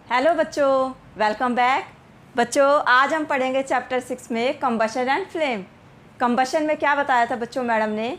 Hello बच्चों, welcome back. बच्चों आज हम पढ़ेंगे चैप्टर 6 में कंबशन एंड फ्लेम। कंबशन में क्या बताया था बच्चों मैडम ने,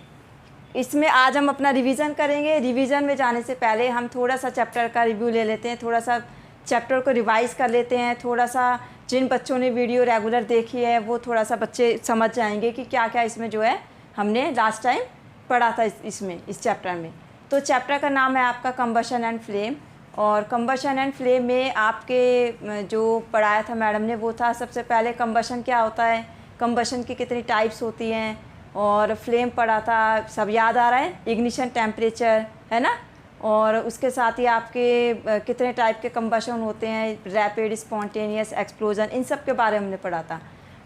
इसमें आज हम अपना रिवीजन करेंगे। रिवीजन में जाने से पहले हम थोड़ा सा चैप्टर का रिव्यू ले लेते हैं, थोड़ा सा चैप्टर को रिवाइज़ कर लेते हैं। थोड़ा सा जिन बच्चों ने वीडियो रेगुलर देखी है वो थोड़ा सा बच्चे समझ जाएंगे कि क्या क्या इसमें जो है हमने लास्ट टाइम पढ़ा था इस चैप्टर में। तो चैप्टर का नाम है आपका कंबशन एंड फ्लेम। और कंबशन एंड फ्लेम में आपके जो पढ़ाया था मैडम ने वो था सबसे पहले कंबशन क्या होता है, कंबशन की कितनी टाइप्स होती हैं, और फ्लेम पढ़ा था, सब याद आ रहा है, इग्निशन टेम्परेचर है ना। और उसके साथ ही आपके कितने टाइप के कंबशन होते हैं, रैपिड, स्पॉन्टेनियस, एक्सप्लोजन, इन सब के बारे में हमने पढ़ा था।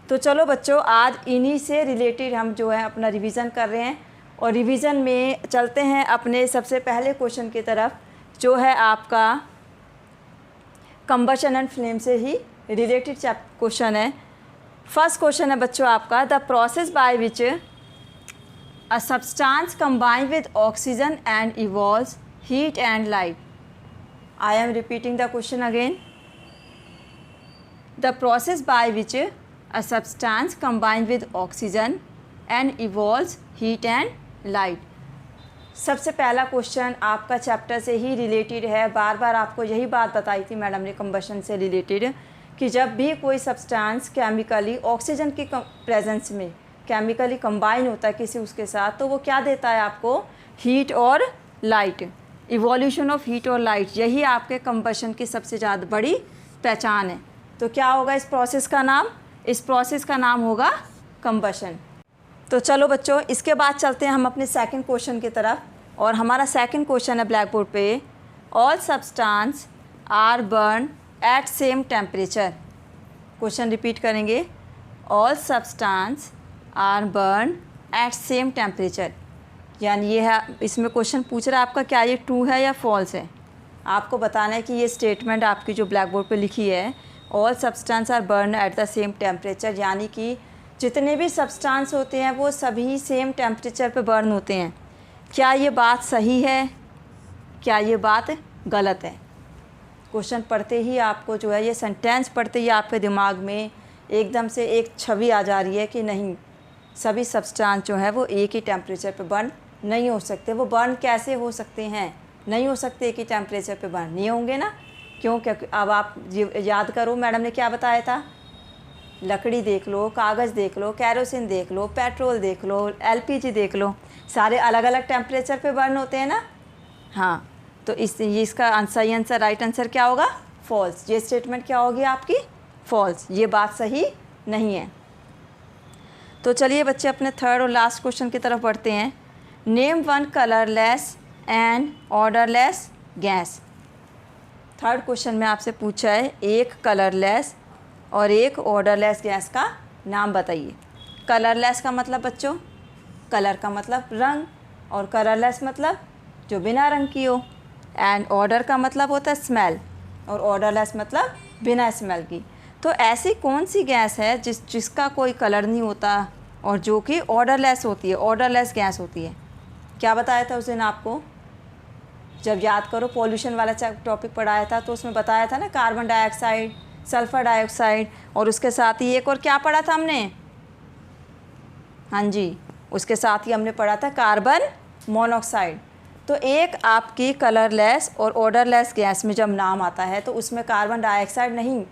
तो चलो बच्चों आज इन्हीं से रिलेटेड हम जो है अपना रिवीजन कर रहे हैं। और रिवीजन में चलते हैं अपने सबसे पहले क्वेश्चन की तरफ, जो है आपका कंबशन एंड फ्लेम से ही रिलेटेड क्वेश्चन है। फर्स्ट क्वेश्चन है बच्चों आपका, the process by which a substance combine with oxygen and evolves heat and light. I am repeating the question again. The process by which a substance combine with oxygen and evolves heat and light. सबसे पहला question आपका chapter से ही related है। बार बार आपको यही बात बताई थी मैडम ने कंबशन से रिलेटेड, कि जब भी कोई सब्सटेंस केमिकली ऑक्सीजन की प्रेजेंस में केमिकली कंबाइन होता है किसी उसके साथ, तो वो क्या देता है आपको, हीट और लाइट, इवोल्यूशन ऑफ हीट और लाइट। यही आपके कंबशन की सबसे ज़्यादा बड़ी पहचान है। तो क्या होगा इस प्रोसेस का नाम, इस प्रोसेस का नाम होगा कंबशन। तो चलो बच्चों इसके बाद चलते हैं हम अपने सेकंड क्वेश्चन की तरफ। और हमारा सेकंड क्वेश्चन है ब्लैक बोर्ड पे, all substance are burn at same temperature. Question repeat करेंगे, all substance are burn at same temperature. यानी ये है, इसमें क्वेश्चन पूछ रहा है आपका क्या ये ट्रू है या फॉल्स है। आपको बताना है कि ये स्टेटमेंट आपकी जो ब्लैक बोर्ड पर लिखी है, all substance are burn at the same temperature, यानी कि जितने भी सब्सटेंस होते हैं वो सभी सेम टेम्परेचर पे बर्न होते हैं। क्या ये बात सही है, क्या ये बात गलत है। क्वेश्चन पढ़ते ही आपको जो है, ये सेंटेंस पढ़ते ही आपके दिमाग में एकदम से एक छवि आ जा रही है कि नहीं, सभी सब्सटेंस जो है वो एक ही टेम्परेचर पे बर्न नहीं हो सकते। वो बर्न कैसे हो सकते हैं, नहीं हो सकते, एक ही टेम्परेचर पे बर्न नहीं होंगे ना। क्यों, क्योंकि अब आप याद करो मैडम ने क्या बताया था, लकड़ी देख लो, कागज़ देख लो, कैरोसिन देख लो, पेट्रोल देख लो, एलपीजी देख लो, सारे अलग अलग टेम्परेचर पे बर्न होते हैं ना। हाँ, तो इसका सही आंसर, राइट आंसर क्या होगा, फॉल्स। ये स्टेटमेंट क्या होगी आपकी, फॉल्स, ये बात सही नहीं है। तो चलिए बच्चे अपने थर्ड और लास्ट क्वेश्चन की तरफ बढ़ते हैं। Name one colourless and odourless gas. Third question में आपसे पूछा है एक कलरलेस और एक ऑर्डरलेस गैस का नाम बताइए। कलरलेस का मतलब बच्चों, कलर का मतलब रंग, और कलरलेस मतलब जो बिना रंग की हो। एंड ऑर्डर का मतलब होता है स्मेल, और ऑर्डरलेस मतलब बिना स्मेल की। तो ऐसी कौन सी गैस है जिसका कोई कलर नहीं होता और जो कि ऑर्डरलेस होती है, ऑर्डरलेस गैस होती है। क्या बताया था उस दिन आपको, जब याद करो पॉल्यूशन वाला टॉपिक पढ़ाया था, तो उसमें बताया था ना कार्बन डाइऑक्साइड, सल्फ़र डाइऑक्साइड, और उसके साथ ही एक और क्या पढ़ा था हमने, हाँ जी, उसके साथ ही हमने पढ़ा था कार्बन मोनोऑक्साइड। तो एक आपकी कलरलेस और ऑर्डरलेस गैस में जब नाम आता है तो उसमें कार्बन डाइऑक्साइड नहीं,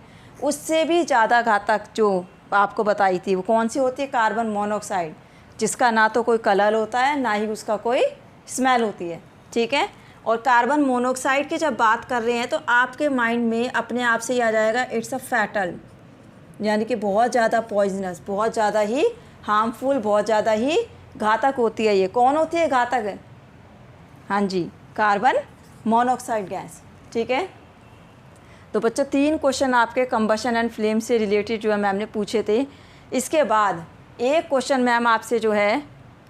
उससे भी ज़्यादा घातक जो आपको बताई थी वो कौन सी होती है, कार्बन मोनोऑक्साइड, जिसका ना तो कोई कलर होता है ना ही उसका कोई स्मेल होती है। ठीक है, और कार्बन मोनोऑक्साइड की जब बात कर रहे हैं तो आपके माइंड में अपने आप से ही आ जाएगा इट्स अ फैटल, यानी कि बहुत ज़्यादा पॉइजनस, बहुत ज़्यादा ही हार्मफुल, बहुत ज़्यादा ही घातक होती है। ये कौन होती है घातक, हाँ जी, कार्बन मोनोऑक्साइड गैस। ठीक है, तो बच्चों 3 क्वेश्चन आपके कंबशन एंड फ्लेम से रिलेटेड जो है मैम ने पूछे थे। इसके बाद एक क्वेश्चन मैम आपसे जो है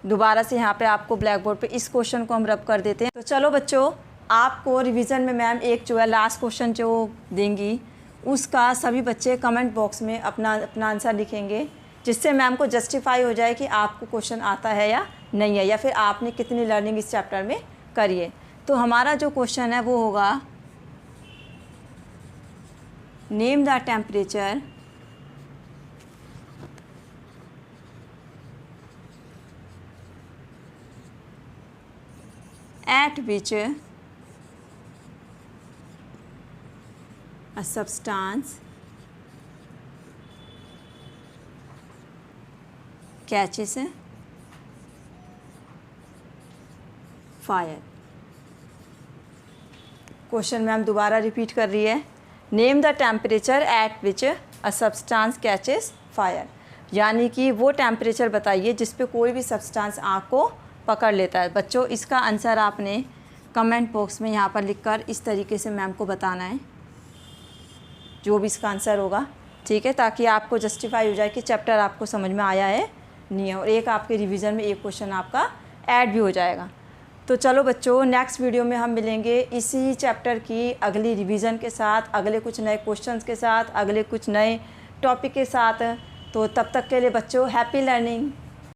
दोबारा से यहाँ पे आपको ब्लैक बोर्ड पे इस क्वेश्चन को हम रब कर देते हैं। तो चलो बच्चों आपको रिवीजन में मैम एक जो है लास्ट क्वेश्चन जो देंगी, उसका सभी बच्चे कमेंट बॉक्स में अपना आंसर लिखेंगे, जिससे मैम को जस्टिफाई हो जाए कि आपको क्वेश्चन आता है या नहीं है, या फिर आपने कितनी लर्निंग इस चैप्टर में करी है। तो हमारा जो क्वेश्चन है वो होगा, name the temperature at which a substance catches fire। Question ma'am दोबारा रिपीट कर रही है। Name the temperature at which a substance catches fire, यानी कि वो टेम्परेचर बताइए जिस पे कोई भी सब्सटेंस आग को पकड़ लेता है। बच्चों इसका आंसर आपने कमेंट बॉक्स में यहाँ पर लिखकर इस तरीके से मैम को बताना है, जो भी इसका आंसर होगा, ठीक है, ताकि आपको जस्टिफाई हो जाए कि चैप्टर आपको समझ में आया है नहीं है, और एक आपके रिवीजन में एक क्वेश्चन आपका ऐड भी हो जाएगा। तो चलो बच्चों, नेक्स्ट वीडियो में हम मिलेंगे इसी चैप्टर की अगली रिवीजन के साथ, अगले कुछ नए क्वेश्चंस के साथ, अगले कुछ नए टॉपिक के साथ। तो तब तक के लिए बच्चों हैप्पी लर्निंग।